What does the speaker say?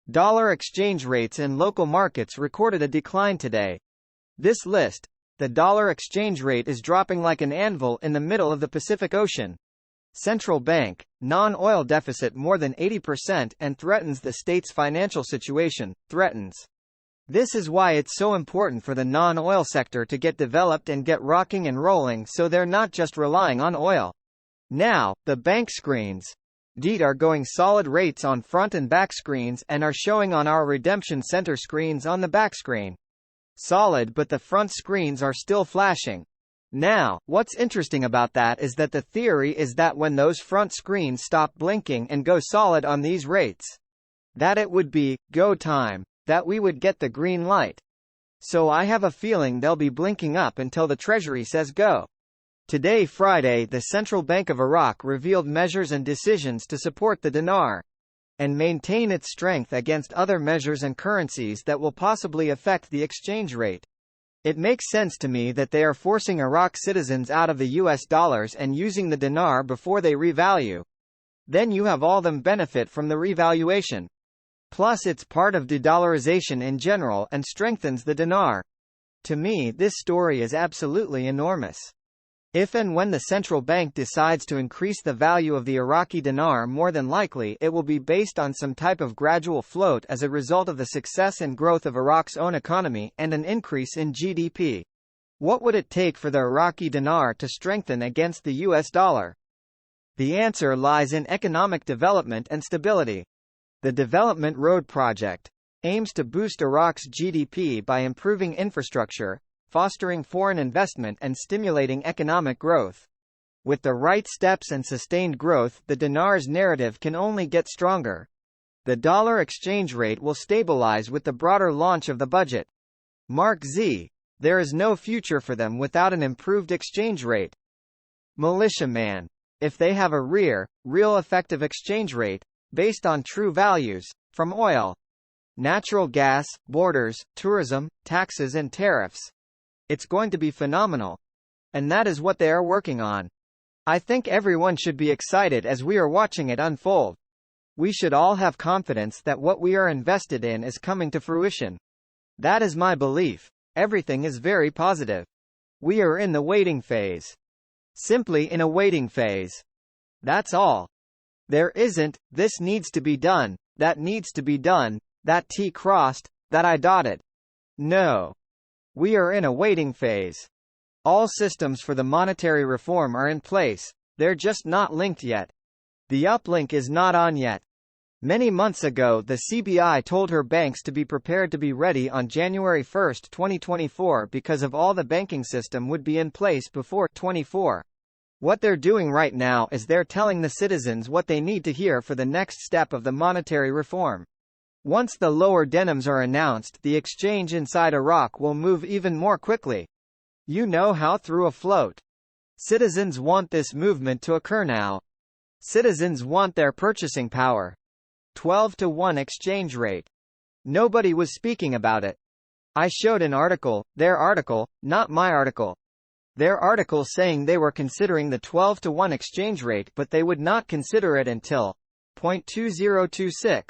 Dollar exchange rates in local markets recorded a decline today. This list, the dollar exchange rate is dropping like an anvil in the middle of the Pacific Ocean. Central bank, non-oil deficit more than 80% and threatens the state's financial situation, threatens. This is why it's so important for the non-oil sector to get developed and get rocking and rolling so they're not just relying on oil. Now, the bank screens. DIT are going solid rates on front and back screens and are showing on our redemption center screens on the back screen. Solid, but the front screens are still flashing. Now, what's interesting about that is that the theory is that when those front screens stop blinking and go solid on these rates, that it would be go time, that we would get the green light. So I have a feeling they'll be blinking up until the Treasury says go. Today, Friday, the Central Bank of Iraq revealed measures and decisions to support the dinar and maintain its strength against other measures and currencies that will possibly affect the exchange rate. It makes sense to me that they are forcing Iraq citizens out of the US dollars and using the dinar before they revalue. Then you have all them benefit from the revaluation. Plus it's part of de-dollarization in general and strengthens the dinar. To me, this story is absolutely enormous. If and when the central bank decides to increase the value of the Iraqi dinar, more than likely it will be based on some type of gradual float as a result of the success and growth of Iraq's own economy and an increase in GDP. What would it take for the Iraqi dinar to strengthen against the US dollar? The answer lies in economic development and stability. The Development Road Project aims to boost Iraq's GDP by improving infrastructure, fostering foreign investment and stimulating economic growth. With the right steps and sustained growth, the dinar's narrative can only get stronger. The dollar exchange rate will stabilize with the broader launch of the budget. Mark Z. There is no future for them without an improved exchange rate. Militiaman. If they have a real effective exchange rate, based on true values, from oil, natural gas, borders, tourism, taxes and tariffs, it's going to be phenomenal. And that is what they are working on. I think everyone should be excited as we are watching it unfold. We should all have confidence that what we are invested in is coming to fruition. That is my belief. Everything is very positive. We are in the waiting phase. Simply in a waiting phase. That's all. There isn't, this needs to be done, that needs to be done, that T crossed, that I dotted. No. We are in a waiting phase. All systems for the monetary reform are in place, they're just not linked yet. The uplink is not on yet. Many months ago the CBI told her banks to be prepared to be ready on January 1, 2024 because of all the banking system would be in place before 24. What they're doing right now is they're telling the citizens what they need to hear for the next step of the monetary reform. Once the lower denims are announced, the exchange inside Iraq will move even more quickly. You know how through a float. Citizens want this movement to occur now. Citizens want their purchasing power. 12-to-1 exchange rate. Nobody was speaking about it. I showed an article, their article, not my article. Their article saying they were considering the 12-to-1 exchange rate but they would not consider it until 0.2026.